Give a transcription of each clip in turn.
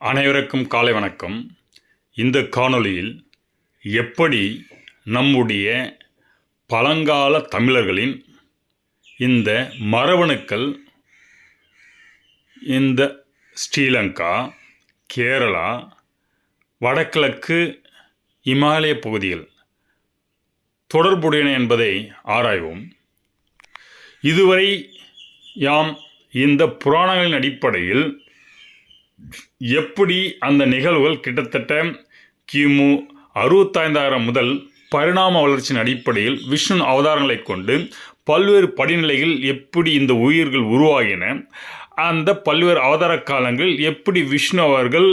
அனைவருக்கும் காலை வணக்கம். இந்த காணொளியில் எப்படி நம்முடைய பழங்கால தமிழர்களின் இந்த மரபணுக்கள் இந்த ஸ்ரீலங்கா, கேரளா, வடகிழக்கு இமாலய பகுதிகள் தொடர்புடையன என்பதை ஆராய்வோம். இதுவரை யாம் இந்த புராணங்களின் அடிப்படையில் எப்படி அந்த நிகழ்வுகள் கிட்டத்தட்ட கிமு 65,000 முதல் பரிணாம வளர்ச்சியின் அடிப்படையில் விஷ்ணு அவதாரங்களை கொண்டு பல்வேறு படிநிலைகள் எப்படி இந்த உயிர்கள் உருவாகின, அந்த பல்வேறு அவதார காலங்கள் எப்படி விஷ்ணு அவர்கள்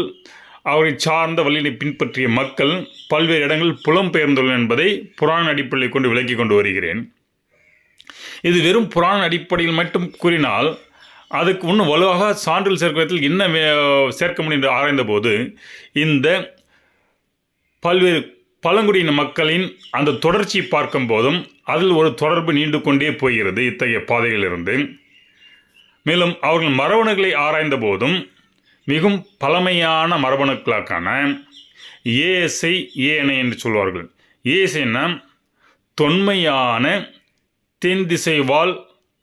அவரை சார்ந்த வழியை பின்பற்றிய மக்கள் பல்வேறு இடங்களில் புலம்பெயர்ந்துள்ளனர் என்பதை புராண அடிப்படையில் கொண்டு விளக்கி கொண்டு வருகிறேன். இது வெறும் புராண அடிப்படையில் மட்டும் கூறினால் அதுக்கு இன்னும் வலுவாக சான்றிதழ் சேர்க்கத்தில் என்ன சேர்க்க முடியும் என்று ஆராய்ந்த போது இந்த பல்வேறு பழங்குடியின மக்களின் அந்த தொடர்ச்சியை பார்க்கும் போதும் அதில் ஒரு தொடர்பு நீண்டு கொண்டே போகிறது இத்தகைய பாதைகளிலிருந்து. மேலும் அவர்கள் மரபணுக்களை ஆராய்ந்த போதும் மிகவும் பழமையான மரபணுக்களாக்கான ஏஎஸ்ஐ ஏஎன்ஐ என்று சொல்வார்கள். ஏஎஸ்ஐன்னா தொன்மையான தென் திசை வாழ்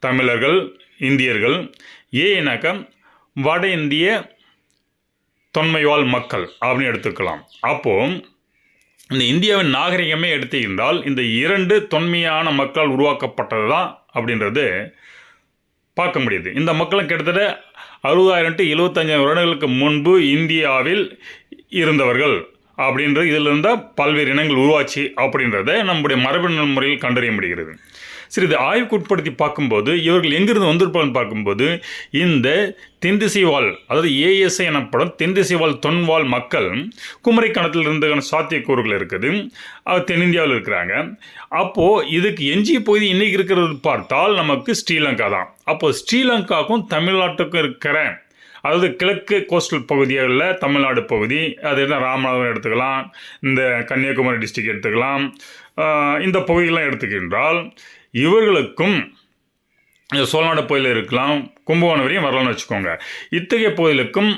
தமிழர்கள், இந்தியர்கள். ஏனாக்க வட இந்திய தொன்மைவாழ் மக்கள் அப்படின்னு எடுத்துக்கலாம். அப்போது இந்த இந்தியாவின் நாகரிகமே எடுத்துக்கின்றால் இந்த இரண்டு தொன்மையான மக்கள் உருவாக்கப்பட்டது தான் அப்படின்றது பார்க்க முடியுது. இந்த மக்களும் கிட்டத்தட்ட 60,000 to 75,000 வருடங்களுக்கு முன்பு இந்தியாவில் இருந்தவர்கள் அப்படின்றது, இதில் இருந்தால் பல்வேறு இனங்கள் உருவாச்சு அப்படின்றத நம்முடைய மரபணு முறையில் கண்டறிய முடிகிறது. சரி, இது ஆய்வுக்குட்படுத்தி பார்க்கும்போது இவர்கள் எங்கிருந்து வந்திருப்பாங்கன்னு பார்க்கும்போது இந்த தென்திசைவாழ், அதாவது ஏஎஸ்ஐ எனப்படும் தென்திசைவாழ் தொன்வாழ் மக்கள் குமரிக்கணத்தில் இருந்த சாத்தியக்கூறுகள் இருக்குது. அவர் தென்னிந்தியாவில் இருக்கிறாங்க. அப்போது இதுக்கு எஞ்சிய பகுதி இன்றைக்கி இருக்கிறது பார்த்தால் நமக்கு ஸ்ரீலங்கா தான். அப்போது ஸ்ரீலங்காவுக்கும் தமிழ்நாட்டுக்கும் இருக்கிற, அதாவது கிழக்கு கோஸ்டல் பகுதிகளில் தமிழ்நாடு பகுதி, அது என்ன ராமநாதபுரம் எடுத்துக்கலாம், இந்த கன்னியாகுமரி டிஸ்ட்ரிக்ட் எடுத்துக்கலாம், இந்த பகுதியெல்லாம் எடுத்துக்கின்றால் இவர்களுக்கும் சோழநாடு பகுதியில் இருக்கலாம், கும்பகோணம் வரையும் வரலாம்னு வச்சுக்கோங்க. இத்தகைய பகுதிகளுக்கும்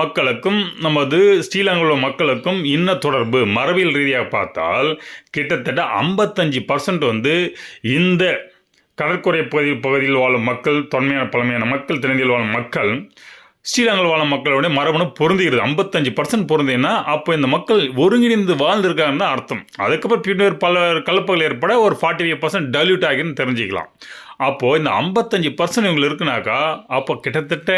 மக்களுக்கும் நமது ஸ்ரீலங்காவில் மக்களுக்கும் இன்ன தொடர்பு மரபியல் ரீதியாக பார்த்தால் கிட்டத்தட்ட 55% இந்த கடற்கரை பகுதியில் வாழும் மக்கள், தொன்மையான பழமையான மக்கள், தென்னிந்தியில் வாழும் மக்கள் ஸ்ரீலங்காவில் வாழும் மக்களுடைய மரபணு பொருந்துகிறது. 55% பொருந்ததுன்னா அப்போ இந்த மக்கள் ஒருங்கிணைந்து வாழ்ந்திருக்காங்கன்னு தான் அர்த்தம். அதுக்கப்புறம் பின்னர் பல கலப்புகள் ஏற்பட ஒரு 45% டைல்யூட் ஆகின்னு தெரிஞ்சுக்கலாம். அப்போது இந்த 55% இவங்க இருக்குனாக்கா அப்போ கிட்டத்தட்ட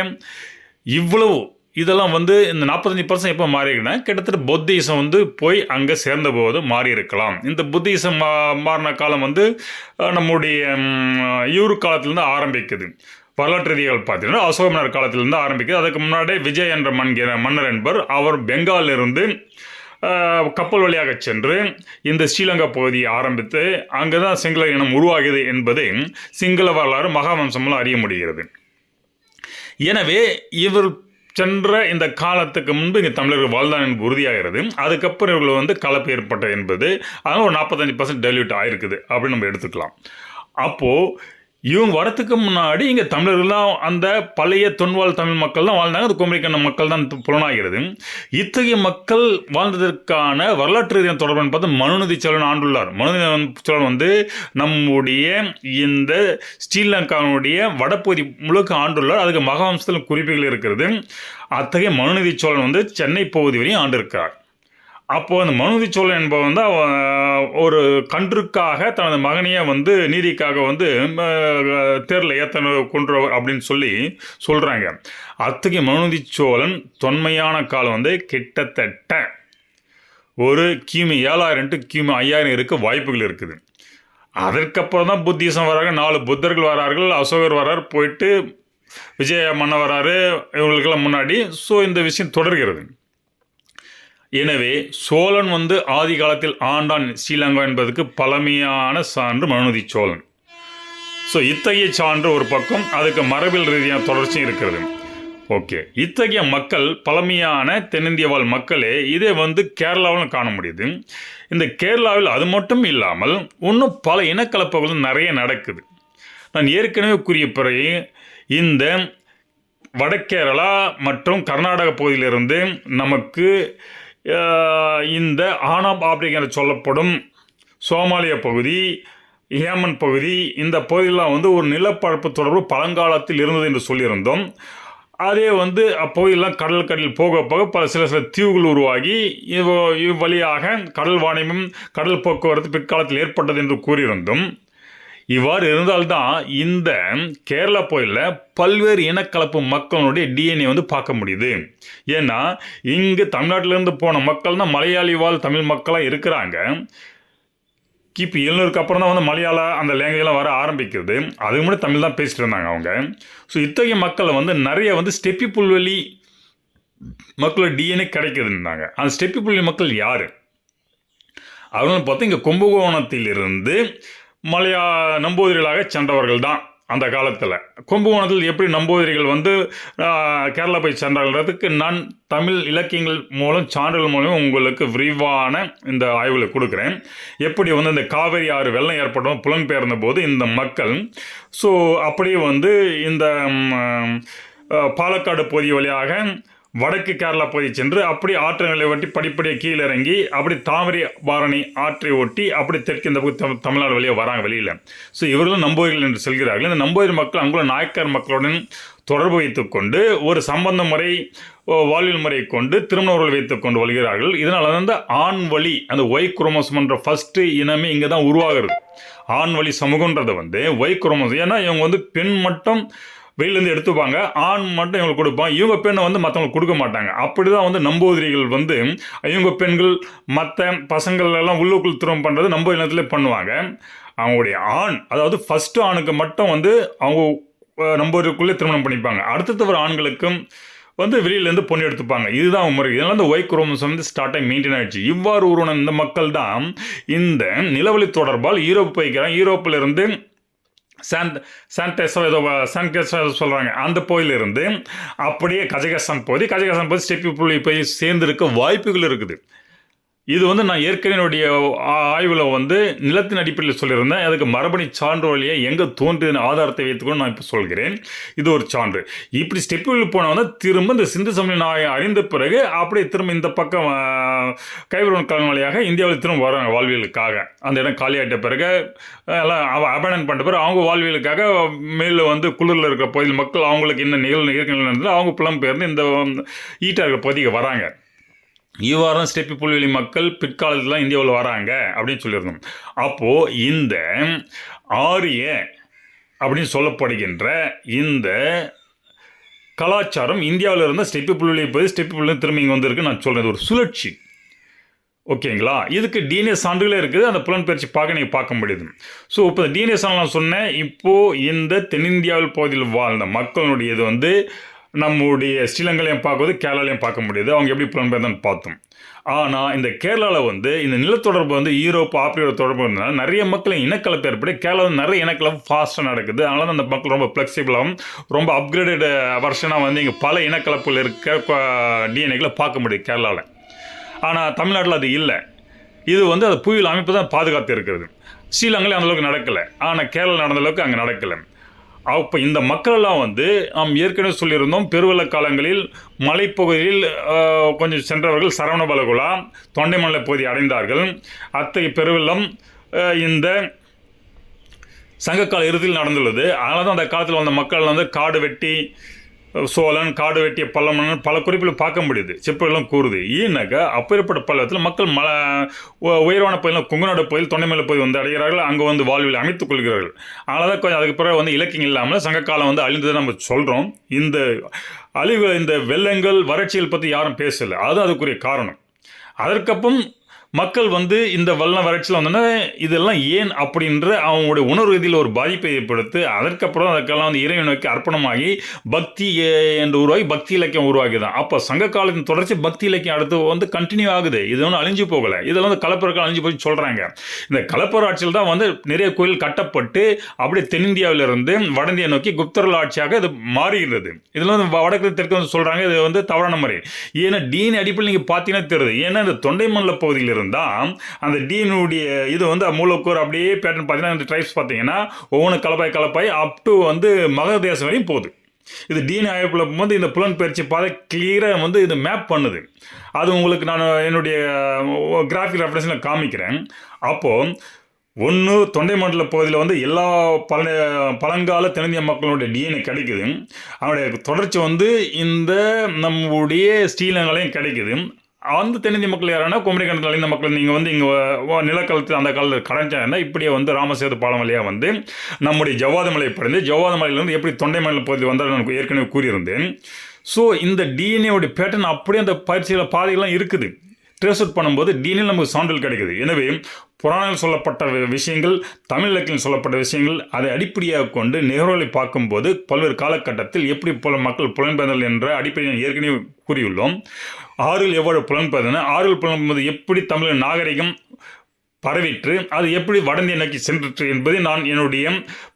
இவ்வளவு இதெல்லாம் இந்த 45% எப்போ மாறிஇருக்குன்னா கிட்டத்தட்ட புத்திசம் போய் அங்கே சேர்ந்த போது மாறி இருக்கலாம். இந்த புத்திசம் மாறின காலம் நம்முடைய இவரு காலத்திலேருந்து ஆரம்பிக்குது. வரலாற்று ரீதிகள் பார்த்தீங்கன்னா அசோக மன்னர் காலத்திலிருந்து ஆரம்பிக்குது. அதுக்கு முன்னாடி விஜய் என்ற மன்னர் என்பவர் அவர் பெங்காலிலிருந்து கப்பல் வழியாக சென்று இந்த ஸ்ரீலங்கா பகுதியை ஆரம்பித்து அங்கே தான் சிங்கள இனம் உருவாகியது என்பதை சிங்கள வரலாறு மகாவம்சம்லாம் அறிய முடிகிறது. எனவே இவர் சென்ற இந்த காலத்துக்கு முன்பு இங்கே தமிழர்கள் வாழ்ந்தான் என்பது உறுதியாகிறது. அதுக்கப்புறம் இவர்கள் கலப்பு ஏற்பட்டது என்பது அதனால் ஒரு 45% டைல்யூட் ஆகிருக்குது அப்படின்னு நம்ம எடுத்துக்கலாம். அப்போது இவங்க வரத்துக்கு முன்னாடி இங்கே தமிழர்கள்லாம் அந்த பழைய தொன்வாழ் தமிழ் மக்கள் தான் வாழ்ந்தாங்க. அது குமரிக்கண்ண மக்கள் தான் புலனாகிறது. இத்தகைய மக்கள் வாழ்ந்ததற்கான வரலாற்று ரீதியான தொடர்பு பார்த்து மனுநீதி சோழன் ஆண்டுள்ளார். மனுநீதி சோழன் நம்முடைய இந்த ஸ்ரீலங்காவுடைய வடப்பகுதி முழுக்க ஆண்டுள்ளார். அதுக்கு மகாவம்சத்தில் குறிப்புகள் இருக்கிறது. அத்தகைய மனுநீதி சோழன் சென்னை பகுதி வரையும் ஆண்டிருக்கிறார். அப்போது அந்த மனுநீதி சோழன் என்பவன் ஒரு கன்றுக்காக தனது மகனையே நீதிக்காக தேரில் ஏற்ற கொன்றவர் அப்படின்னு சொல்கிறாங்க. அத்தகைய மனுநீதி சோழன் தொன்மையான காலம் கிட்டத்தட்ட ஒரு கிமு 7,000 to கிமு 5,000 இருக்க வாய்ப்புகள் இருக்குது. அதற்கப்புறம் தான் புத்திசம் வராங்க, 4 புத்தர்கள் வரார்கள், அசோகர் வரார், போயிட்டு விஜய மன்னர் வராரு, இவங்களுக்கெல்லாம் முன்னாடி. ஸோ இந்த விஷயம் தொடர்கிறது. எனவே சோழன் ஆதி காலத்தில் ஆண்டான் ஸ்ரீலங்கா என்பதற்கு பழமையான சான்று மனுநீதி சோழன். ஸோ இத்தகைய சான்று ஒரு பக்கம், அதுக்கு மரபியல் ரீதியான தொடர்ச்சியும் இருக்கிறது. ஓகே, இத்தகைய மக்கள் பழமையான தென்னிந்திய வாழ் மக்களே இதே கேரளாவிலும் காண முடியுது. இந்த கேரளாவில் அது மட்டும் இல்லாமல் இன்னும் பல இனக்கலப்புகளும் நிறைய நடக்குது. நான் ஏற்கனவே கூறிய பிறகு இந்த வடகேரளா மற்றும் கர்நாடக பகுதியிலிருந்து நமக்கு இந்த ஆனாப் ஆப்பிரிக்கா என்று சொல்லப்படும் சோமாலியா பகுதி, ஏமன் பகுதி, இந்த பகுதியெல்லாம் வந்து ஒரு நிலப்பரப்பு தொடர்பு பழங்காலத்தில் இருந்தது என்று சொல்லியிருந்தோம். அதே வந்து அப்பகுதியெல்லாம் கடலில் போக போக சில தீவுகள் உருவாகி இவ்வழியாக கடல் வாணிபம், கடல் போக்குவரத்து பிற்காலத்தில் ஏற்பட்டது என்று கூறியிருந்தோம். இவ்வாறு இருந்தால்தான் இந்த கேரளா பகுதியில் பல்வேறு இனக்கலப்பு மக்களுடைய டிஎன்ஏ வந்து பார்க்க முடியுது. ஏன்னா இங்கு தமிழ்நாட்டிலேருந்து போன மக்கள் தான் மலையாளி வாழ் தமிழ் மக்களாக இருக்கிறாங்க. கிபி 700க்கு அப்புறம் தான் வந்து மலையாள அந்த லேங்குவேஜெலாம் வர ஆரம்பிக்கிறது. அதுக்கு முன்னாடி தமிழ் தான் பேசிட்டு இருந்தாங்க அவங்க. ஸோ இத்தகைய மக்களை வந்து நிறைய வந்து ஸ்டெப்பி புல்வெளி மக்களோட டிஎன்ஏ கிடைக்குதுன்னாங்க. அந்த ஸ்டெப்பி புல்வெளி மக்கள் யார் அவங்க பார்த்தா இங்கே கும்பகோணத்திலிருந்து நம்பூதிரிகளாக சென்றவர்கள் தான். அந்த காலத்தில் கும்பகோணத்தில் எப்படி நம்பூதிரிகள் வந்து கேரளா போய் சென்றார்கள்ன்றதுக்கு நான் தமிழ் இலக்கியங்கள் மூலம் சான்றுகள் மூலம் உங்களுக்கு விரிவான இந்த ஆய்வுகளை கொடுக்குறேன். எப்படி வந்து இந்த காவிரி ஆறு வெள்ளம் ஏற்படும் புலம்பெயர்ந்த போது இந்த மக்கள் அப்படியே வந்து இந்த பாலக்காடு பகுதி வழியாக வடக்கு கேரளா பகுதி சென்று அப்படி ஆற்றுங்களை ஒட்டி படிப்படியாக கீழே இறங்கி அப்படி தாமரை பாரணி ஆற்றை ஒட்டி அப்படி தெற்கு இந்த தமிழ்நாடு வழியாக வராங்க வெளியில். இவர்களும் நம்பூதிரிகள் என்று செல்கிறார்கள். இந்த நம்பூதிரி மக்கள் அங்குள்ள நாயக்கர் மக்களுடன் தொடர்பு வைத்துக்கொண்டு ஒரு சம்பந்த முறை வாழ்வியல் முறை கொண்டு திருமண உறவு வைத்துக் கொண்டு வருகிறார்கள். இதனால் வந்து ஆண் வழி அந்த ஒய் குரோமோசோம் என்ற ஃபர்ஸ்ட் இனமே இங்கே தான் உருவாகிறது. ஆண் வழி சமூகன்றதை வந்து ஒய் குரோமோசோம். ஏன்னா இவங்க வந்து பெண் மட்டும் வெளியிலேருந்து எடுத்துப்பாங்க, ஆண் மட்டும் இவங்களுக்கு கொடுப்பாங்க. இவங்க பெண்ணை வந்து மற்றவங்களுக்கு கொடுக்க மாட்டாங்க. அப்படி தான் வந்து நம்பூதிரிகள் வந்து இவங்க பெண்கள் மற்ற பசங்கள் எல்லாம் உள்ளுக்குள் திருமணம் பண்ணுறது நம்பூதிரி இனத்திலே பண்ணுவாங்க. அவங்களுடைய ஆண், அதாவது ஃபஸ்ட்டு ஆணுக்கு மட்டும் வந்து அவங்க நம்பூதிரிக்குள்ளே திருமணம் பண்ணிப்பாங்க. அடுத்தவர் ஆண்களுக்கும் வந்து வெளியிலேருந்து பொண்ணு எடுத்துப்பாங்க. இதுதான் முறை. இதனால் இந்த ஒய் குரோமோசோம் வந்து ஸ்டார்ட்டாக மெயின்டைன் ஆகிடுச்சு. இவ்வாறு உருவான இந்த மக்கள் தான் இந்த நிலவழி தொடர்பால் யூரோப் போய்க்கிறாங்க. யூரோப்பிலிருந்து சான்டேஸோ சொல்கிறாங்க. அந்த பகுதியிலிருந்து அப்படியே கஜகஸ்தான் பகுதி ஸ்டெப்பி புள்ளி போய் சேர்ந்திருக்க வாய்ப்புகள் இருக்குது. இது வந்து நான் ஏற்கனவே ஆய்வில் வந்து நிலத்தின் அடிப்படையில் சொல்லியிருந்தேன். அதுக்கு மரபணி சான்று வழியை எங்கே தோன்றின ஆதாரத்தை வைத்துக்கொண்டு நான் இப்போ சொல்கிறேன். இது ஒரு சான்று. இப்படி ஸ்டெப்பில் போனவங்க திரும்ப இந்த சிந்து சமவெளி நாயை அறிந்த பிறகு அப்படியே திரும்ப இந்த பக்கம் கைவிரவன் காலம் வழியாக இந்தியாவில் திரும்ப வராங்க வாழ்வியலுக்காக. அந்த இடம் காலியாகிட்ட பிறகு எல்லாம் அபேண்டன் பண்ணிட்ட பிறகு அவங்க வாழ்வியலுக்காக மேலே வந்து குளிரில் இருக்கிற பகுதியில் மக்கள் அவங்களுக்கு என்ன இயற்கை நடந்தது அவங்க புலம்பெயர்ந்து இந்த ஈட்டா இருக்கிற பகுதிக்கு வராங்க. இவ்வாறு ஸ்டெப்பி புல்வெளி மக்கள் பிற்காலத்தில் இந்தியாவில் வராங்க அப்படின்னு சொல்லியிருந்தோம். அப்போது இந்த ஆரிய அப்படின்னு சொல்லப்படுகின்ற இந்த கலாச்சாரம் இந்தியாவில் இருந்த ஸ்டெப்பி புல்வெளி போய் ஸ்டெப்பி புல்வெளி திரும்பி இங்கே வந்திருக்கு. நான் சொல்கிறது ஒரு சுழற்சி. ஓகேங்களா? இதுக்கு டிஎன்ஏ சான்றுகளே இருக்குது. அந்த புலன்பெயர்ச்சி நீங்கள் பார்க்க முடியுது. இப்போ டிஎன்ஏ சான்று நான் சொன்னேன். இப்போது இந்த தென்னிந்தியாவில் பகுதியில் வாழ்ந்த மக்களுடைய இது வந்து நம்முடைய ஸ்ரீலங்காலையும் பார்க்கும்போது கேரளாலையும் பார்க்க முடியுது. அவங்க எப்படி புலம்பெயர்ந்தான்னு பார்த்தோம். ஆனால் இந்த கேரளாவில் வந்து இந்த நிலத்தொடர்பு வந்து யூரோப் ஆப்பிரிக்கா தொடர்பு இருந்தால் நிறைய மக்கள் இனக்கலப்பு ஏற்பட்டு கேரளாவில் நிறைய இனக்கலப்பு ஃபாஸ்ட்டாக நடக்குது. அதனால தான் அந்த மக்கள் ரொம்ப ஃப்ளெக்சிபிளாகவும் ரொம்ப அப்கிரேடட் வெர்ஷனாக வந்து இங்கே பல இனக்கலப்புகள் இருக்க டிஎன்ஏக்களை பார்க்க முடியுது கேரளாவில். ஆனால் தமிழ்நாட்டில் அது இல்லை. இது வந்து அது புவியியல் அமைப்பு தான் பாதுகாத்து இருக்கிறது. ஸ்ரீலங்காவில் அந்தளவுக்கு நடக்கலை. ஆனால் கேரளா நடந்தளவுக்கு அங்கே நடக்கலை. அப்போ இந்த மக்களெல்லாம் வந்து நாம் ஏற்கனவே சொல்லியிருந்தோம், பெருவெள்ள காலங்களில் மலைப்பகுதியில் கொஞ்சம் சென்றவர்கள் சரவணபலகுலா தொண்டைமலை பகுதி அடைந்தார்கள். அத்தகைய பெருவெள்ளம் இந்த சங்ககால இறுதியில் நடந்துள்ளது. அதனால தான் அந்த காலத்தில் வந்த மக்கள் வந்து காடு வெட்டி சோழன், காடு வெட்டிய பல்லமன் பல குறிப்பில் பார்க்க முடியுது. செப்பெல்லாம் கூறுது. ஏன்னாக்கா அப்பேற்பட்ட பள்ளத்தில் மக்கள் உயர்வான பகுதியில் கொங்குநாடு பகுதியில் தொண்டைமலை பகுதி வந்து அடைகிறார்கள். அங்கே வந்து வாழ்வில் அமைத்துக் கொள்கிறார்கள். அதனால தான் கொஞ்சம் அதுக்கு பிறகு வந்து இலக்கியம் இல்லாமல் சங்ககாலம் வந்து அழிந்ததை நம்ம சொல்கிறோம். இந்த அழிவு, இந்த வெள்ளங்கள், வறட்சிகள் பற்றி யாரும் பேசலை. அதுதான் அதுக்குரிய காரணம். அதற்கப்புறம் மக்கள் வந்து இந்த வெள்ளம் வறட்சியில் வந்தோன்னா இதெல்லாம் ஏன் அப்படின்ற அவங்களுடைய உணர்வு ரீதியில் ஒரு பாதிப்பை ஏற்படுத்தி அதற்கப்புறம் அதுக்கெல்லாம் வந்து இறைவன் நோக்கி அர்ப்பணமாகி பக்தி என்று உருவாகி பக்தி இலக்கியம் உருவாக்கி தான். அப்போ சங்க காலத்தின் தொடர்ச்சி பக்தி இலக்கியம் அடுத்து வந்து கண்டினியூ ஆகுது. இது ஒன்றும் அழிஞ்சு போகலை. இதெல்லாம் வந்து கலப்பர்கள் அழிஞ்சு போய் சொல்கிறாங்க. இந்த கலப்பர ஆட்சியில் தான் வந்து நிறைய கோயில் கட்டப்பட்டு அப்படியே தென்னிந்தியாவிலிருந்து வட இந்தியா நோக்கி குப்தர்கள் ஆட்சியாக இது மாறுகிறது. இதில் வந்து வடக்கு தெற்கு வந்து சொல்கிறாங்க இது வந்து தவறான முறை. ஏன்னா டிஎன்ஏ அடிப்படையில் நீங்கள் பார்த்தீங்கன்னா தெரியுது. ஏன்னா இந்த தொண்டை மண்டல பகுதியில் தான் அந்த டிஎன்ஏடைய இது வந்து மூலக்கூறு அப்படியே பேட்டர்ன் பார்த்தீங்கன்னா இந்த ட்ரைப்ஸ் பார்த்தீங்கன்னா ஒவ்வொன்று கலப்பாய் அப் டு வந்து மகதேசம் வரையும் போகுது. இது டிஎன்ஏ ஆய்வுக்குள்ள போகும்போது இந்த புலன்பெயர்ச்சி பாதை கிளியராக வந்து இது மேப் பண்ணுது. அது உங்களுக்கு நான் என்னுடைய கிராஃபிக் ரெஃபரன்ஸில் காமிக்கிறேன். அப்போது ஒன்று தொண்டை மண்டல பகுதியில் வந்து எல்லா பழங்கால தென்னிந்திய மக்களுடைய டிஎன்ஏ கிடைக்குது. அவனுடைய தொடர்ச்சி வந்து இந்த நம்முடைய ஸ்ரீலங்காலையும் கிடைக்குது. அந்த தென்னிந்திய மக்கள் யாரானா குமரி கண்டத்தில் இந்த மக்கள் நீங்கள் வந்து இங்கே நிலக்கலத்து அந்த காலத்தில் கடைஞ்சாங்கன்னா இப்படியே வந்து ராமசேது பாலம் வழியாக வந்து நம்முடைய ஜவ்வாது மலை படைந்து ஜவ்வாது மலையிலேருந்து எப்படி தொண்டை மண்டல பகுதியில் வந்தால் நான் ஏற்கனவே கூறியிருந்தேன். ஸோ இந்த டிஎன்ஏவுடைய பேட்டர்ன் அப்படியே அந்த பயிற்சியில் பாதைகள்லாம் இருக்குது. ட்ரேஸ் அவுட் பண்ணும்போது டிஎன்ஏ நமக்கு சான்றிதழ் கிடைக்குது. எனவே புராணங்கள் சொல்லப்பட்ட விஷயங்கள், தமிழ் இலக்கியம் சொல்லப்பட்ட விஷயங்கள், அதை அடிப்படையாக கொண்டு நிகழ்வுகளை பார்க்கும்போது பல்வேறு காலகட்டத்தில் எப்படி மக்கள் புலன்பெயர்ந்தல் என்ற அடிப்படையை ஏற்கனவே கூறியுள்ளோம். ஆறில் எவ்வளவு புலன்பெயர்ந்தன, ஆறில் புலன்பெயர்ந்து எப்படி தமிழ் நாகரிகம் பரவிற்று, அது எப்படி வடந்தியை நோக்கி சென்றுற்று என்பதை நான் என்னுடைய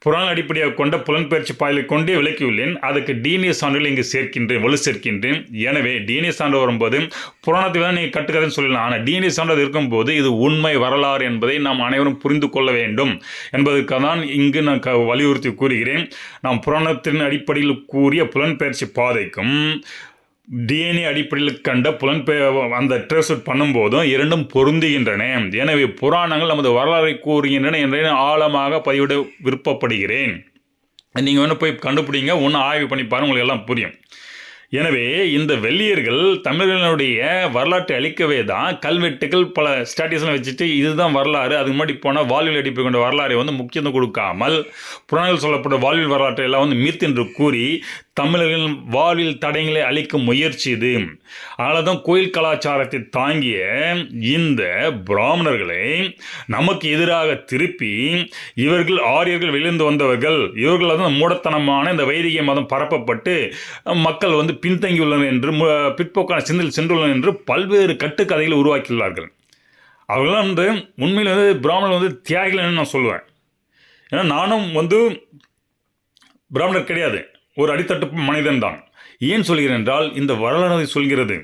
புராண அடிப்படையாக கொண்ட புலன்பெயர்ச்சி பாயலை கொண்டே விளக்கியுள்ளேன். அதுக்கு டிஎன்ஏ சான்றுகள் இங்கு சேர்க்கின்றேன், வலு சேர்க்கின்றேன். எனவே டிஎன்ஏ சான்று வரும்போது புராணத்தை தான் நீங்கள் கட்டுக்கதைன்னு சொல்லலாம். ஆனால் டிஎன்ஏ சான்று இருக்கும்போது இது உண்மை வரலாறு என்பதை நாம் அனைவரும் புரிந்து கொள்ள வேண்டும் என்பதற்காக தான் இங்கு நான் வலியுறுத்தி கூறுகிறேன். நாம் புராணத்தின் அடிப்படையில் கூறிய புலன்பெயர்ச்சி பாதைக்கும் டிஎன்ஏ அடிப்படையில் கண்ட அந்த ட்ரேஸ் அவுட் பண்ணும்போதும் இரண்டும் பொருந்துகின்றன. எனவே புராணங்கள் நமது வரலாறை கூறுகின்றன என்ற ஆழமாக பதிவிட விருப்பப்படுகிறேன். நீங்கள் வேணும் போய் கண்டுபிடிங்க, ஒன்று ஆய்வு பண்ணி பாருங்கள், உங்களுக்கு எல்லாம் புரியும். எனவே இந்த வெள்ளியர்கள் தமிழர்களுடைய வரலாற்றை அளிக்கவே தான் கல்வெட்டுகள் பல ஸ்டாட்டிஸ்லாம் வச்சுட்டு இதுதான் வரலாறு, அதுக்கு முன்னாடி போனால் வாழ்வில் அடிப்படை கொண்ட வரலாறை வந்து முக்கியத்துவம் கொடுக்காமல் புராணங்கள் சொல்லப்பட்ட வாழ்வில் வரலாற்றை எல்லாம் வந்து மீத்து என்று கூறி தமிழர்கள் வாழ்வில் தடயங்களை அளிக்கும் முயற்சி இது. அதனால தான் கோயில் கலாச்சாரத்தை தாங்கிய இந்த பிராமணர்களை நமக்கு எதிராக திருப்பி இவர்கள் ஆரியர்கள் வெளியிருந்து வந்தவர்கள், இவர்கள் வந்து மூடத்தனமான இந்த வைதிக மதம் பரப்பப்பட்டு மக்கள் வந்து பின்தங்கியுள்ளனர் என்று பிற்போக்கான சிந்தனை சென்றுள்ளனர் என்று பல்வேறு கட்டுக்கதைகளை உருவாக்கியுள்ளார்கள். அவர்களாம் வந்து உண்மையில் வந்து பிராமணர் வந்து தியாகிகள் நான் சொல்லுவேன். ஏன்னா நானும் வந்து பிராமணர் கிடையாது, ஒரு அடித்தட்டு மனிதன் தான். ஏன் சொல்கிறேன் என்றால் இந்த வரலாறு சொல்கிறது.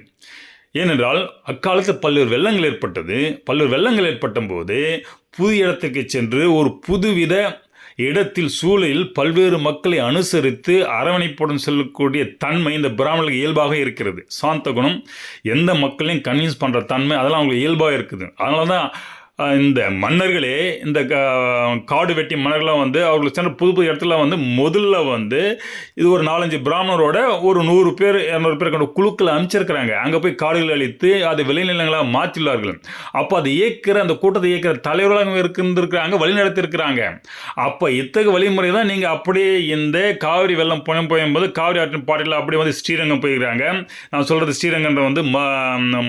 ஏனென்றால் அக்காலத்தில் பல்வேறு வெள்ளங்கள் ஏற்பட்டது. பல்வேறு வெள்ளங்கள் ஏற்பட்ட போது புதிய இடத்துக்கு சென்று ஒரு புதுவித இடத்தில் சூழலில் பல்வேறு மக்களை அனுசரித்து அரவணைப்புடன் செல்லக்கூடிய தன்மை இந்த பிராமணர்களுக்கு இயல்பாக இருக்கிறது. சாந்த குணம், எந்த மக்களையும் கன்வின்ஸ் பண்ணுற தன்மை, அதெல்லாம் அவங்களுக்கு இயல்பாக இருக்குது. அதனால தான் இந்த மன்னர்களே இந்த காடு வெட்டி மன்னர்களாக வந்து அவர்களுக்கு சென்ற புது புது இடத்துல வந்து முதல்ல வந்து இது ஒரு 4-5 பிராமணரோட ஒரு 100 பேர் 200 பேர் கொண்ட குழுக்களை அமைச்சிருக்கிறாங்க. அங்கே போய் காடுகள் அழித்து அதை விளைநிலங்களாக மாற்றியுள்ளார்கள். அப்போ அதை அந்த கூட்டத்தை இயக்கிற தலைவர்களாக இருந்திருக்கிறாங்க, வழிநடத்திருக்கிறாங்க. அப்போ இத்தகைய வழிமுறை தான் நீங்கள் அப்படியே இந்த காவிரி வெள்ளம் போயும்போது காவிரி ஆற்றின் பாட்டில் அப்படியே வந்து ஸ்ரீரங்கம் போயிருக்கிறாங்க. நான் சொல்கிறது ஸ்ரீரங்கன்ற வந்து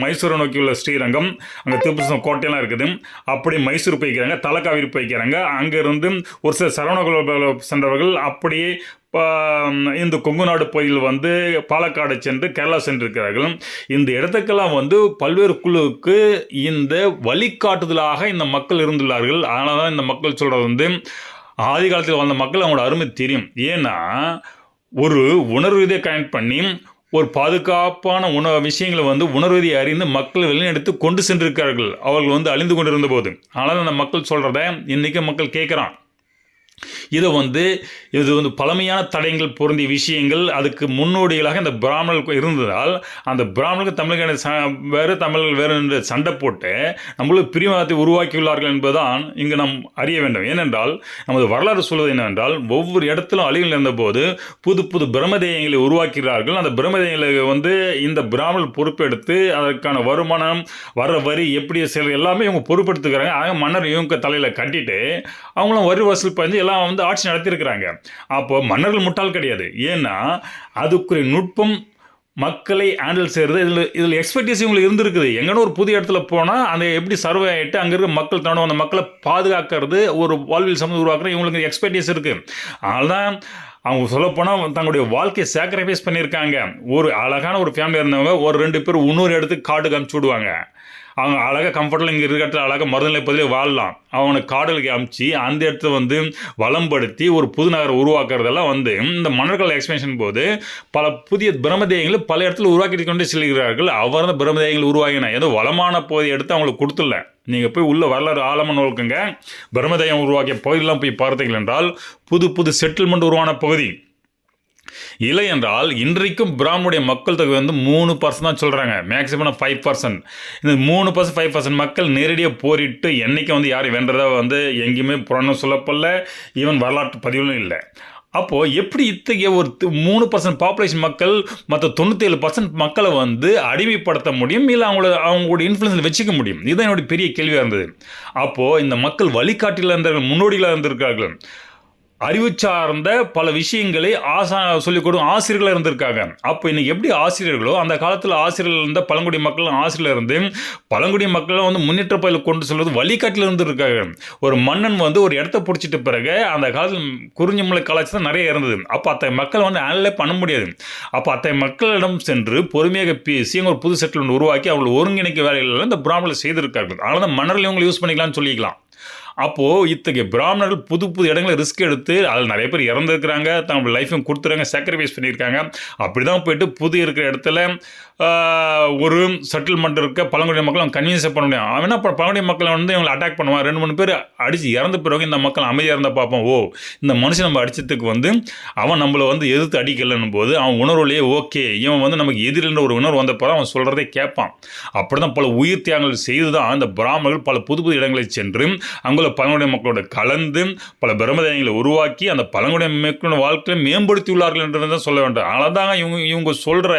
மைசூரை நோக்கி உள்ள ஸ்ரீரங்கம், அங்கே திருப்பதி கோட்டையெல்லாம் இருக்குது. அப்படி மைசூர் போய்க்கிறாங்க, தலக்காவிரி போய்க்கிறாங்க. அங்கிருந்து ஒரு சில சரவணகுல சென்றவர்கள் அப்படியே இந்த கொங்கு நாடு பகுதியில் வந்து பாலக்காடு சென்று கேரளா சென்றிருக்கிறார்கள். இந்த இடத்துக்கெல்லாம் வந்து பல்வேறு குழுவுக்கு இந்த வழிகாட்டுதலாக இந்த மக்கள் இருந்துள்ளார்கள். அதனால தான் இந்த மக்கள் சொல்கிறது வந்து ஆதி காலத்தில் வந்த மக்கள் அவங்களோட அருமை தெரியும். ஏன்னா ஒரு உணர்வு இதை கனெக்ட் பண்ணி ஒரு பாதுகாப்பான விஷயங்களை வந்து உணர்வதை அறிந்து மக்கள் வெளியெடுத்து கொண்டு சென்றிருக்கிறார்கள், அவர்கள் வந்து அழிந்து கொண்டிருந்த போது. ஆனால் அந்த மக்கள் சொல்கிறத இன்றைக்கி மக்கள் கேட்குறான். இது வந்து பழமையான தடயங்கள் பொருந்திய விஷயங்கள், அதுக்கு முன்னோடிகளாக இந்த பிராமணர்களுக்கு இருந்ததால் அந்த பிராமணர்களுக்கு தமிழக வேறு தமிழர்கள் வேறு என்று சண்டை போட்டு நம்மளுக்கு பிரிவாதத்தை உருவாக்கியுள்ளார்கள் என்பதுதான் இங்கு நாம் அறிய வேண்டும். ஏனென்றால் நமது வரலாறு சொல்வது என்னவென்றால் ஒவ்வொரு இடத்திலும் அழிவுகள் இருந்தபோது புது புது பிரமதேயங்களை உருவாக்கிறார்கள். அந்த பிரமதேயங்களை வந்து இந்த பிராமணர்கள் பொறுப்பெடுத்து அதற்கான வருமானம் வர வரி எப்படி செயல் எல்லாமே இவங்க பொறுப்பெடுத்துக்கிறாங்க. ஆக மன்னர் இவங்க தலையில் கட்டிட்டு அவங்களும் வரி வசூல் பண்ணி எல்லாம் வந்து ஆட்சி நடத்தியிருக்கிறாங்க. அப்போ மன்னர்கள் முட்டாள் கிடையாது. ஏன்னா அதுக்குரிய நுட்பம் மக்களை ஹேண்டில் செய்கிறது இதில் எக்ஸ்பெக்டேஷன் உங்களுக்கு இருந்திருக்குது. எங்கன்னா ஒரு புதிய இடத்துல போனால் அந்த எப்படி சர்வே ஆகிட்டு அங்கே இருக்க மக்கள் தன்னோட அந்த மக்களை பாதுகாக்கிறது ஒரு வாழ்வில் சமூகம் உருவாக்குறது இவங்களுக்கு எக்ஸ்பெக்டேஷன் இருக்குது. அதனால தான் அவங்க சொல்லப்போனால் தங்களுடைய வாழ்க்கையை சாக்ரிஃபைஸ் பண்ணியிருக்காங்க. ஒரு அழகான ஒரு ஃபேமிலி இருந்தவங்க ஒரு 2 பேர் இன்னொரு இடத்துக்கு காட்டுக்கு அனுப்பிச்சி விடுவாங்க. அவங்க அழகாக கம்ஃபர்டபுள் இங்கே இருக்கிற அழகாக மருந்துநிலை பதிலே வாழலாம். அவனை காடலுக்கு அமைச்சு அந்த இடத்த வந்து வளம்படுத்தி ஒரு புது நகரை உருவாக்குறதெல்லாம் வந்து இந்த மன்னர்கள் எக்ஸ்பென்ஷன் போது பல புதிய பிரம்மதேயங்களை பல இடத்துல உருவாக்கி கொண்டு செல்கிறார்கள். அவர் தான் பிரம்மதேயங்கள் உருவாகினா ஏதோ வளமான பகுதியை எடுத்து அவங்களுக்கு கொடுத்துடல. நீங்கள் போய் உள்ள வரலாறு ஆழமாக நோக்குங்க. பிரம்மதேயம் உருவாக்கிய பகுதியெல்லாம் போய் பார்த்தீர்கள் என்றால் புது புது செட்டில்மெண்ட் உருவான பகுதி. இல்லை என்றால் இன்றைக்கும் பிராமணுடைய மக்கள் தொகை வந்து 3% தான் சொல்கிறாங்க, மேக்ஸிமம் 5%. இந்த 3% 5% மக்கள் நேரடியாக போரிட்டு என்றைக்கு வந்து யாரை வென்றதா வந்து எங்கேயுமே புராணம் சொல்லப்படல, ஈவன் வரலாற்று பதிவுகளும் இல்லை. அப்போது எப்படி இத்தகைய ஒரு 3% பாப்புலேஷன் மக்கள் மற்ற 97% மக்களை வந்து அடிமைப்படுத்த முடியும், இல்லை அவங்களோட இன்ஃப்ளூயன்ஸில் வச்சுக்க முடியும்? இதுதான் என்னுடைய பெரிய கேள்வியாக இருந்தது. அப்போது இந்த மக்கள் வழிகாட்டியில் இருந்தார்கள், முன்னோடிகளாக இருந்திருக்கார்கள், அறிவு சார்ந்த பல விஷயங்களை சொல்லிக் கொடுக்கும் ஆசிரியர்களாக இருந்திருக்காங்க. அப்போ இன்னைக்கு எப்படி ஆசிரியர்களோ அந்த காலத்தில் ஆசிரியர்கள் இருந்த பழங்குடி மக்கள் ஆசிரியர்கள் இருந்து பழங்குடி மக்களை வந்து முன்னேற்ற பயில கொண்டு சொல்வது வழிகாட்டில் இருந்திருக்காங்க. ஒரு மன்னன் வந்து ஒரு இடத்த பிடிச்சிட்ட பிறகு அந்த காலத்தில் குறிஞ்சிமலை கலாச்சாரம் நிறைய இருந்தது. அப்போ அத்தகைய மக்கள் வந்து அனலைஸ் பண்ண முடியாது. அப்போ அத்தகைய மக்களிடம் சென்று பொறுமையாக பேசி ஒரு புது செட்டில்மெண்ட் உருவாக்கி அவங்களை ஒருங்கிணைக்க வேலைகள் இந்த பிராமணர்கள் செய்திருக்கார்கள். அதனால தான் மன்னர்கள் இவங்களை யூஸ் பண்ணிக்கலாம்னு சொல்லிக்கலாம். அப்போது இத்தகைய பிராமணர்கள் புது புது இடங்களை ரிஸ்க் எடுத்து அதில் நிறைய பேர் இறந்துருக்கிறாங்க, தங்களோட லைஃபையும் கொடுத்துறாங்க, சாக்ரிஃபைஸ் பண்ணியிருக்காங்க. அப்படி தான் போயிட்டு புது இருக்கிற இடத்துல ஒரு செட்டில்மெண்ட் இருக்க பழங்குடி மக்களை அவங்க கன்வின்ஸ் பண்ண முடியும். அவனா பழங்குடி மக்களை வந்து இவங்களை அட்டாக் பண்ணுவான், 2-3 பேர் அடித்து இறந்த பிறகு இந்த மக்கள் அமைதியாக இருந்தால் பார்ப்போம், ஓ இந்த மனுஷன் நம்ம அடித்ததுக்கு வந்து அவன் நம்மளை வந்து எதிர்த்து அடிக்கலன்னும் போது அவன் உணர்வுலேயே ஓகே இவன் வந்து நமக்கு எதிரின்ற ஒரு உணர்வு வந்த பிறகு அவன் சொல்கிறதே கேட்பான். அப்படி தான் பல உயிர் தியாகங்கள் செய்து தான் இந்த பிராமணர்கள் பல புது புது இடங்களை சென்று அங்குள்ள பழங்குடி மக்களோட கலந்து பல பிரம்மதேயங்களை உருவாக்கி அந்த பழங்குடி மக்களோட வாழ்க்கையை மேம்படுத்தியுள்ளார்கள் என்றதை தான் சொல்ல வேண்டும். அதனால தான் இவங்க சொல்கிற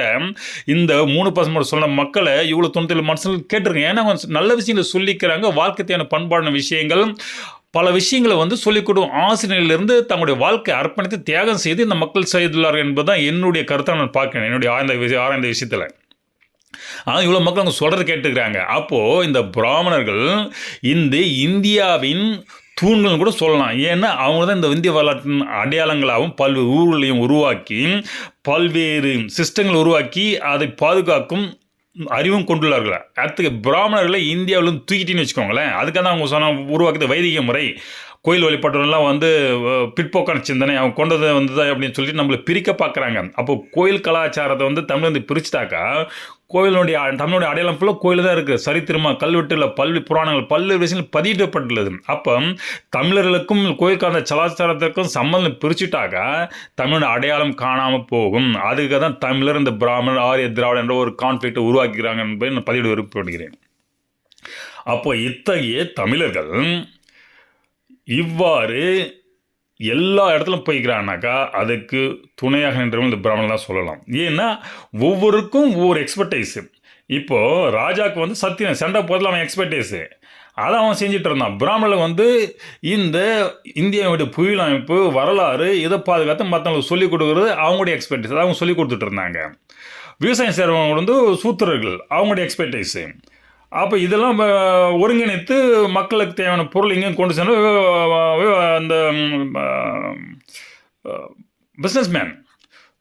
இந்த 3% சொன்ன மக்களை இவ்வளோ 97% கேட்டிருக்கேன். ஏன்னா அவங்க நல்ல விஷயங்களை சொல்லிக்கிறாங்க, வாழ்க்கையான பண்பாடான விஷயங்கள் பல விஷயங்களை வந்து சொல்லிக் கொடுக்கும் ஆசிரியர்களிலிருந்து தங்களுடைய வாழ்க்கை அர்ப்பணித்து தியாகம் செய்து இந்த மக்கள் செய்துள்ளார்கள் என்பதுதான் என்னுடைய கருத்தை நான் பார்க்கிறேன் என்னுடைய ஆராய்ந்த விஷயத்தில். ஆனால் இவ்வளோ மக்கள் அவங்க சொல்கிறது கேட்டுக்கிறாங்க. அப்போது இந்த பிராமணர்கள் இந்த இந்தியாவின் தூண்கள் கூட சொல்லலாம். ஏன்னா அவங்க தான் இந்த இந்திய வரலாற்றின் அடையாளங்களாகவும் பல்வேறு ஊர்களையும் உருவாக்கி பல்வேறு சிஸ்டங்களை உருவாக்கி அதை பாதுகாக்கும் அறிவும் கொண்டுள்ளார்கள். அடுத்து பிராமணர்களை இந்தியாவிலும் தூக்கிட்டின்னு வச்சுக்கோங்களேன். அதுக்காக தான் அவங்க சொன்ன உருவாக்கிய வைதிக முறை, கோயில் வழிபாட்டெல்லாம் வந்து பிற்போக்கான சிந்தனை அவங்க கொண்டது வந்தது அப்படின்னு சொல்லிட்டு நம்மளை பிரிக்க பார்க்குறாங்க. அப்போ கோயில் கலாச்சாரத்தை வந்து தமிழ் வந்து பிரிச்சுட்டாக்கா தமிழுடைய அடையாளம் ஃபுல்லாக கோயில் தான் இருக்குது. சரித்திரமாக கல்வெட்டில் பல்வேறு புராணங்கள் பல்வேறு விஷயங்கள் பதியிடப்பட்டுள்ளது. அப்போ தமிழர்களுக்கும் கோயில் காந்த கலாச்சாரத்திற்கும் சம்மந்தம் பிரிச்சுட்டாக்கா தமிழோட அடையாளம் காணாமல் போகும். அதுக்காக தான் தமிழர் இந்த பிராமணர் ஆரிய திராவிட என்ற ஒரு கான்ஃப்ளிக்டை உருவாக்குகிறாங்க என்பதை நான் பதிவிட விருப்பப்படுகிறேன். அப்போ இத்தகைய தமிழர்கள் இவ்வாறு எல்லா இடத்துலையும் போய்க்கிறான்னாக்கா அதுக்கு துணையாக நின்றவங்க இந்த பிராமணர் தான் சொல்லலாம். ஏன்னா ஒவ்வொருக்கும் ஒவ்வொரு எக்ஸ்பர்டைஸு. இப்போது ராஜாவுக்கு வந்து சத்தியம் சண்டை போதில் அவன் எக்ஸ்பர்டைஸு அதை அவன் செஞ்சுட்டு இருந்தான். பிராமணர்கள் வந்து இந்த இந்தியாவுடைய புவியியல் அமைப்பு வரலாறு இதை பாதுகாத்து மற்றவங்களுக்கு சொல்லிக் கொடுக்குறது அவங்களுடைய எக்ஸ்பர்டைஸ், அதை அவங்க சொல்லிக் கொடுத்துட்டு இருந்தாங்க. விவசாயம் செய்கிறவங்க வந்து சூத்திரர்கள் அவங்களுடைய எக்ஸ்பர்டைஸு. அப்போ இதெல்லாம் ஒருங்கிணைத்து மக்களுக்கு தேவையான பொருள் எங்கேயும் கொண்டு சென்று அந்த பிஸ்னஸ்மேன்.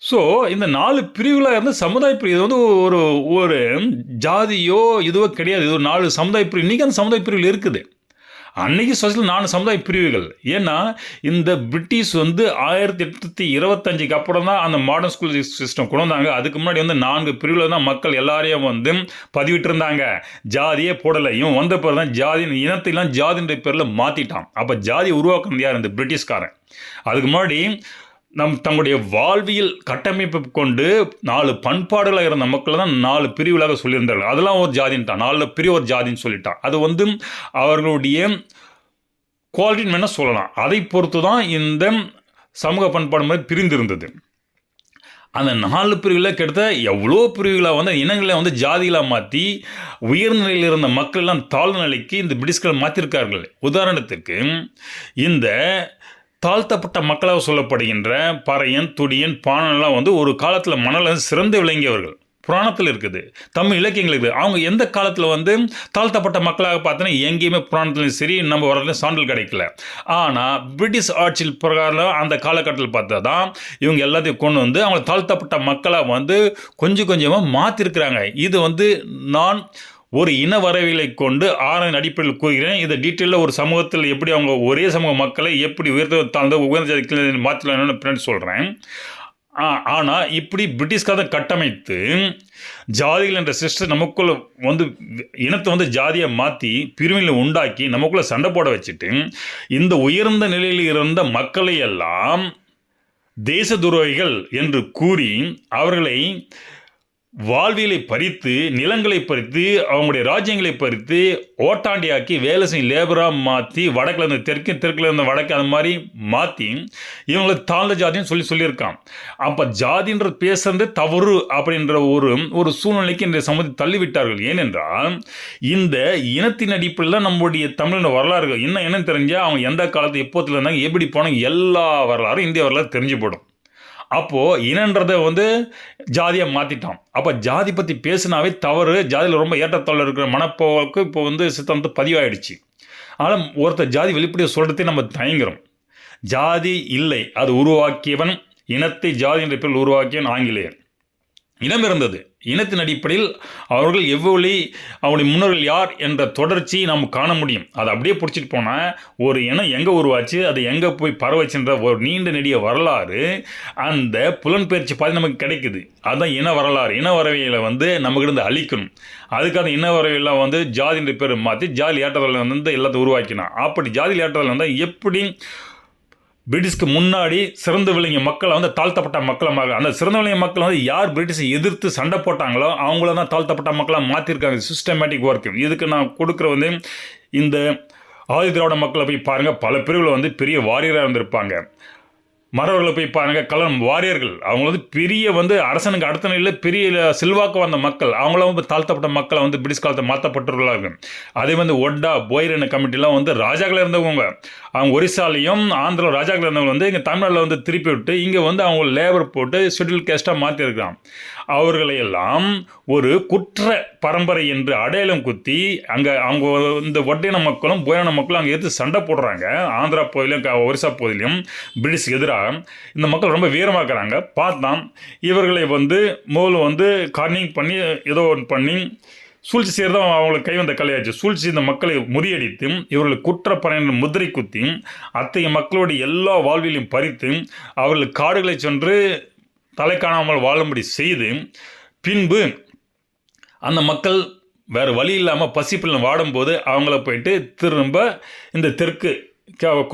ஸோ இந்த 4 பிரிவுகளாக இருந்து சமுதாய பிரிவு இது வந்து ஒரு ஜாதியோ இதுவோ கிடையாது. இது ஒரு 4 சமுதாய பிரிவு. இன்றைக்கி அந்த சமுதாய பிரிவுகள் இருக்குது. அன்றைக்கி சொசைட்டியில் 4 சமுதாய பிரிவுகள். ஏன்னா இந்த பிரிட்டிஷ் வந்து 1825க்கு அப்புறம் தான் அந்த மாடர்ன் ஸ்கூல் சிஸ்டம் கொண்டு வந்தாங்க. அதுக்கு முன்னாடி வந்து 4 பிரிவில் தான் மக்கள் எல்லாரையும் வந்து பதிவிட்டு இருந்தாங்க. ஜாதியே போடலை. இவன் வந்த பிறகு தான் ஜாதி இனத்தையெல்லாம் ஜாதின்ற பேரில் மாற்றிட்டான். அப்போ ஜாதியை உருவாக்குறது யார்? இந்த பிரிட்டிஷ்காரன். அதுக்கு முன்னாடி தங்களுடைய வாழ்வியல் கட்டமைப்பு கொண்டு 4 பண்பாடுகளாக இருந்த மக்களை தான் 4 பிரிவுகளாக சொல்லியிருந்தார்கள். அதெல்லாம் ஒரு ஜாதின்ட்டான், 4 பிரிவு ஒரு ஜாதின்னு சொல்லிட்டான். அது வந்து அவர்களுடைய குவாலிட்டின்னு வேணால் சொல்லலாம். அதை பொறுத்து தான் இந்த சமூக பண்பாடு மாதிரி பிரிந்திருந்தது. அந்த 4 பிரிவில் கிட்டத்தட்ட எவ்வளோ பிரிவுகளாக வந்து இனங்களை வந்து ஜாதிகளாக மாற்றி உயர்நிலையில் இருந்த மக்கள் எல்லாம் தாழ்ந்த நிலைக்கு இந்த பிரிட்டிஷ்கள் மாற்றிருக்கார்கள். உதாரணத்துக்கு இந்த தாழ்த்தப்பட்ட மக்களாக சொல்லப்படுகின்ற பறையன் துடியன் பாணன்லாம் வந்து ஒரு காலத்தில் மணல் சிறந்து விளங்கியவர்கள். புராணத்தில் இருக்குது, தமிழ் இலக்கியங்கள் இருக்குது. அவங்க எந்த காலத்தில் வந்து தாழ்த்தப்பட்ட மக்களாக பார்த்தோன்னா எங்கேயுமே புராணத்துலையும் சரி நம்ம வரதுலையும் சான்றல் கிடைக்கல. ஆனால் பிரிட்டிஷ் ஆட்சியில் பிரகாரம் அந்த காலகட்டத்தில் பார்த்தா தான் இவங்க எல்லாத்தையும் கொண்டு வந்து அவங்க தாழ்த்தப்பட்ட மக்களாக வந்து கொஞ்சம் கொஞ்சமாக மாற்றிருக்கிறாங்க. இது வந்து நான் ஒரு இன வரவியலை கொண்டு ஆராய்ச்சியின் அடிப்படையில் கூறுகிறேன். இதை டீட்டெயிலில் ஒரு சமூகத்தில் எப்படி அவங்க ஒரே சமூக மக்களை எப்படி உயர்ந்த உயர்ந்த மாற்றலாம்னு பின்னாடி சொல்கிறேன். ஆனால் இப்படி பிரிட்டிஷ்காக கட்டமைத்து ஜாதிகள் என்ற சிஸ்டர் நமக்குள்ள வந்து இனத்தை வந்து ஜாதியை மாற்றி பிரிவினை உண்டாக்கி நமக்குள்ளே சண்டை போட வச்சுட்டு இந்த உயர்ந்த நிலையில் இருந்த மக்களை எல்லாம் தேச துரோகிகள் என்று கூறி அவர்களை வாழ்வியலை பறித்து, நிலங்களை பறித்து, அவங்களுடைய ராஜ்யங்களை பறித்து ஓட்டாண்டியாக்கி வேலை செய்யும் லேபராக மாற்றி, வடக்கில் இருந்து தெற்கு, தெற்கில் இருந்து வடக்கு, அது மாதிரி மாற்றி இவங்களை தாழ்ந்த ஜாதின்னு சொல்லியிருக்கான். அப்போ ஜாதின்ற பேசுறது தவறு அப்படின்ற ஒரு சூழ்நிலைக்கு இன்றைய சமூகத்தை தள்ளிவிட்டார்கள். ஏனென்றால் இந்த இனத்தின் அடிப்படையில் நம்முடைய தமிழின் வரலாறு என்னன்னு தெரிஞ்சால் அவங்க எந்த காலத்து எப்போத்துல இருந்தாங்க, எப்படி போனாங்க, எல்லா வரலாறும் இந்திய வரலாறு தெரிஞ்சு போடும். அப்போது இனன்றதை ஜாதியாக மாற்றிட்டான். அப்போ ஜாதி பற்றி பேசினாவே தவறு, ஜாதியில் ரொம்ப ஏற்றத்தாழ்வு இருக்கிற மனப்போக்கு இப்போ சித்தாந்தத்தை பதிவாயிடுச்சு. ஆனால் ஒருத்தர் ஜாதி வெளிப்படையாக சொல்கிறதே நம்ம தயங்குறோம். ஜாதி இல்லை, அது உருவாக்கியவன், இனத்தை ஜாதி என்ற பேரில் உருவாக்கியவன் ஆங்கிலேயன். இனம் இருந்தது, இனத்தின் அடிப்படையில் அவர்கள் எவ்வளவு அவருடைய முன்னோர்கள் யார் என்ற தொடர்ச்சி நாம் காண முடியும். அதை அப்படியே பிடிச்சிட்டு போனால் ஒரு இனம் எங்கே உருவாச்சு, அது எங்கே போய் பரவச்சுன்ற ஒரு நீண்ட நெடிய வரலாறு அந்த புலன்பெயர்ச்சி பாதி நமக்கு கிடைக்குது. அதுதான் இன வரலாறு. இன வரவியலை நமக்கிட்ட அழிக்கணும். அதுக்காக இன வரவியெல்லாம் ஜாதின்ற பேர் மாற்றி ஜாதி ஏற்றத்தாழ்வு எல்லாத்தையும் உருவாக்கினான். அப்படி ஜாதி ஏற்றத்தாழ்வு எப்படி பிரிட்டிஷ்க்கு முன்னாடி சிறந்து விளங்கிய மக்களை தாழ்த்தப்பட்ட மக்களாக, அந்த சிறந்து விளங்கிய மக்கள் யார் பிரிட்டிஷை எதிர்த்து சண்டை போட்டாங்களோ அவங்கள தான் தாழ்த்தப்பட்ட மக்களாக மாற்றிருக்காங்க. Systematic work. இதுக்கு நான் கொடுக்குற இந்த ஆதி திராவிட மக்களை போய் பாருங்கள், பல பிரிவில் பெரிய வாரியராக இருந்திருப்பாங்க. மறவர்களை போய் பாருங்கள், கலன் வாரியர்கள். அவங்க பெரிய அரசனுக்கு அடுத்த நிலையில் பெரிய செல்வாக்கு வந்த மக்கள். அவங்களாம் தாழ்த்தப்பட்ட மக்களை பிரிட்டிஷ் காலத்தை மாற்றப்பட்டுள்ளார்கள். அதே ஒட்டா போயர் கமிட்டிலாம் ராஜாக்கள் இருந்தவங்க. அவங்க ஒரிசாலையும் ஆந்திரா ராஜாக்கள் இருந்தவங்க இங்கே தமிழ்நாட்டில் திருப்பி விட்டு இங்கே அவங்க லேபர் போட்டு ஷெட்யூல் கேஸ்ட்டாக மாற்றிருக்கான். அவர்களையெல்லாம் ஒரு குற்ற பரம்பரை என்று அடையாளம் குத்தி அங்கே அவங்க இந்த ஒட்டையின மக்களும் போயன மக்களும் அங்கே எடுத்து சண்டை போடுறாங்க. ஆந்திரா பகுதியிலும் ஒரிசா பகுதியிலும் பிரிட்டிஷ் எதிராக இந்த மக்கள் ரொம்ப வீரமாக்குறாங்க. பார்த்தான் இவர்களை முதல்ல கார்னிங் பண்ணி ஏதோ ஒன்று பண்ணி சூழ்ச்சி செய்கிறது அவங்களுக்கு கை வந்த கலையாச்சு. சூழ்ச்சி இந்த மக்களை முறியடித்து இவர்களை குற்றப்பறையின் முதிரை குத்தி அத்தகைய மக்களுடைய எல்லா வாழ்விலையும் பறித்து அவர்கள் காடுகளை சென்று தலை காணாமல் வாழும்படி செய்து பின்பு அந்த மக்கள் வேறு வழி இல்லாமல் பசிப்பில் வாடும்போது அவங்கள போயிட்டு திரும்ப இந்த தெற்கு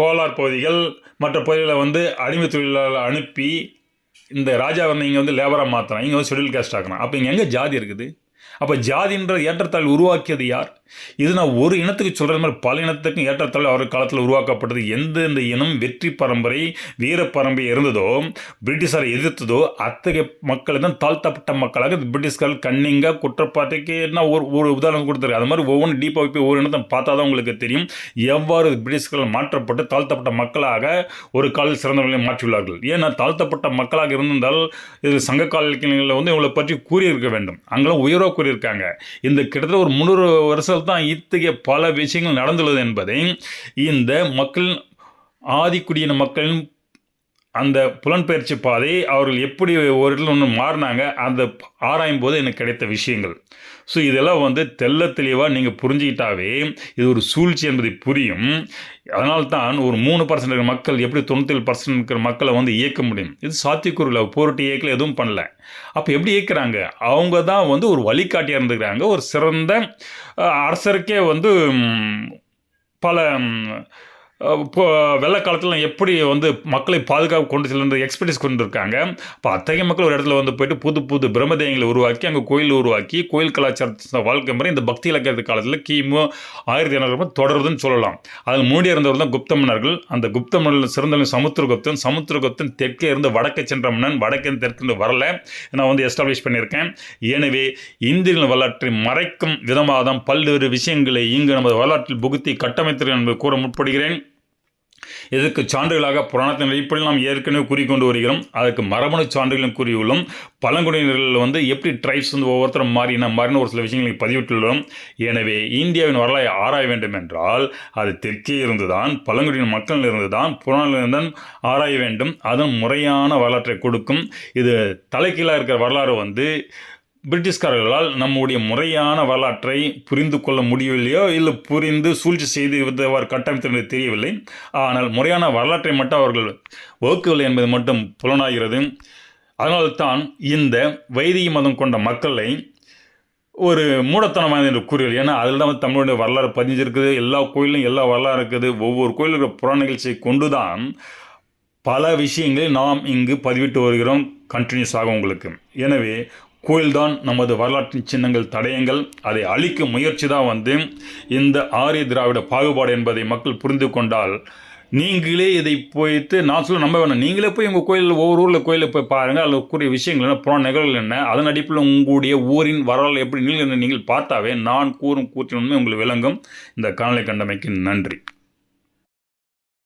கோலார் பகுதிகள் மற்ற பகுதிகளில் அடிமை தொழிலாளர் அனுப்பி இந்த ராஜா இங்கே லேபராக மாற்றலாம், இங்கே ஷெட்யூல் கேஸ்ட் ஆக்கலாம். அப்போ இங்கே எங்கே ஜாதி இருக்குது? அப்போ ஜாதின்ற ஏற்றத்தாழ்வு உருவாக்கியது யார்? இது நான் ஒரு இனத்துக்கு சொல்கிறது மாதிரி பல இனத்துக்கும் ஏற்றத்தாழ்வு அவர் காலத்தில் உருவாக்கப்பட்டது. எந்தெந்த இனம் வெற்றி பரம்பரை வீர பரம்பரை இருந்ததோ பிரிட்டிஷாரை எதிர்த்ததோ அத்தகைய மக்களை தான் தாழ்த்தப்பட்ட மக்களாக பிரிட்டிஷ்கார் கன்னிங்காக குற்றப்பாட்டுக்கு என்ன ஒரு உதாரணம் கொடுத்துருக்கு. அது மாதிரி ஒவ்வொன்று டீப்பாக போய் ஒவ்வொரு இனத்தை பார்த்தா தான் உங்களுக்கு தெரியும் எவ்வாறு பிரிட்டிஷ்காரால் மாற்றப்பட்டு தாழ்த்தப்பட்ட மக்களாக ஒரு காலில் சிறந்தவர்களை மாற்றியுள்ளார்கள். ஏன்னா தாழ்த்தப்பட்ட மக்களாக இருந்திருந்தால் இது சங்க கால இலக்கியங்களில் இவங்களை பற்றி கூறியிருக்க வேண்டும். அங்கெல்லாம் உயர்வாக கூறியிருக்காங்க. இந்த கிட்டத்தட்ட ஒரு 300 வருஷம் தான் இத்தகைய பல விஷயங்கள் நடந்துள்ளது என்பதை இந்த மக்கள் ஆதிக்குடியின மக்களின் அந்த புலன்பெயர்ச்சி பாதை அவர்கள் எப்படி ஒரு இடத்துல ஒன்று மாறினாங்க அந்த ஆராயும் போது எனக்கு கிடைத்த விஷயங்கள். ஸோ இதெல்லாம் தெள்ள தெளிவாக நீங்கள் புரிஞ்சுக்கிட்டாவே இது ஒரு சூழ்ச்சி என்பதை புரியும். அதனால்தான் ஒரு 3% இருக்கிற மக்கள் எப்படி 97% இருக்கிற மக்களை இயக்க முடியும். இது சாத்தியக்கூறுல போராட்டி இயக்கல எதுவும் பண்ணல. அப்போ எப்படி இயக்குறாங்க? அவங்க தான் ஒரு வழிகாட்டியாக இருந்துக்கிறாங்க. ஒரு சிறந்த அரசருக்கே பல இப்போ வெள்ள காலத்தில் எப்படி மக்களை பாதுகாப்பு கொண்டு செல்லுன்ற எக்ஸ்பர்டிஸ் கொண்டு இருக்காங்க. இப்போ அத்தகைய மக்கள் ஒரு இடத்துல போயிட்டு புது புது பிரம்மதேயங்களை உருவாக்கி அங்கே கோயில் உருவாக்கி கோயில் கலாச்சார வாழ்க்கை முறை இந்த பக்தி இலக்கிய காலத்தில் கிமு 1700 தொடருதுன்னு சொல்லலாம். அதில் முன்னாடி இருந்தவர் தான் குப்த மன்னர்கள். அந்த குப்த மன்னர் சிறந்த சமுத்திரகுப்தன் தெற்கே இருந்து வடக்கே சென்ற மன்னன், வடக்கே தெற்கு வரல நான் எஸ்டாப்ளிஷ் பண்ணியிருக்கேன். எனவே இந்திய வரலாற்றை மறைக்கும் விதமாக தான் பல்வேறு விஷயங்களை இங்கு நமது வரலாற்றில் புகுத்தி கட்டமைத்திருக்கிறேன் என்பதை கூற முற்படுகிறேன். இதற்கு சான்றுகளாக புராணத்தின் அடிப்படையில் நாம் ஏற்கனவே கூறிக்கொண்டு வருகிறோம். அதுக்கு மரபணு சான்றுகளும் கூறியுள்ளோம். பழங்குடியினர்கள் எப்படி ட்ரைப்ஸ் ஒவ்வொருத்தரும் மாறின ஒரு சில விஷயங்களை பதிவிட்டுள்ளோம். எனவே இந்தியாவின் வரலாறை ஆராய வேண்டும் என்றால் அது தெற்கே இருந்துதான் பழங்குடியின மக்கள் இருந்துதான் புராணங்களில்தான் ஆராய வேண்டும். அதன் முறையான வரலாற்றை கொடுக்கும். இது தலைகீழாக இருக்கிற வரலாறு பிரிட்டிஷ்காரர்களால் நம்முடைய முறையான வரலாற்றை புரிந்து கொள்ள முடியவில்லையோ இல்லை புரிந்து சூழ்ச்சி செய்து கட்டமைத்து தெரியவில்லை. ஆனால் முறையான வரலாற்றை மட்டும் அவர்கள் வகுக்கவில்லை என்பது மட்டும் புலனாகிறது. அதனால்தான் இந்த வைதிக மதம் கொண்ட மக்களை ஒரு மூடத்தனமான என்று கூறுகள். ஏன்னா அதில் தான் தமிழுடைய வரலாறு பதிஞ்சிருக்குது. எல்லா கோயிலும் எல்லா வரலாறு இருக்குது. ஒவ்வொரு கோயிலுக்கு புற நிகழ்ச்சியை கொண்டு தான் பல விஷயங்களை நாம் இங்கு பதிவிட்டு வருகிறோம் கண்டினியூஸாக உங்களுக்கு. எனவே கோயில்தான் நமது வரலாற்றின் சின்னங்கள், தடயங்கள். அதை அழிக்கும் முயற்சி தான் இந்த ஆரிய திராவிட பாகுபாடு என்பதை மக்கள் புரிந்து கொண்டால், நீங்களே இதை போய்த்து நான் சொல்ல நம்ப வேணாம், நீங்களே போய் உங்கள் கோயிலில் ஒவ்வொரு ஊரில் கோயிலில் போய் பாருங்கள். அதில் கூடிய விஷயங்கள் என்ன, புறான நிகழ்வுகள் என்ன, அதன் அடிப்பில் உங்களுடைய ஊரின் வரலாறு எப்படி நீங்கள் பார்த்தாவே நான் கூறும் கூற்றின் உண்மை உங்களுக்கு விளங்கும். இந்த காணொளி கண்டமைக்கு நன்றி.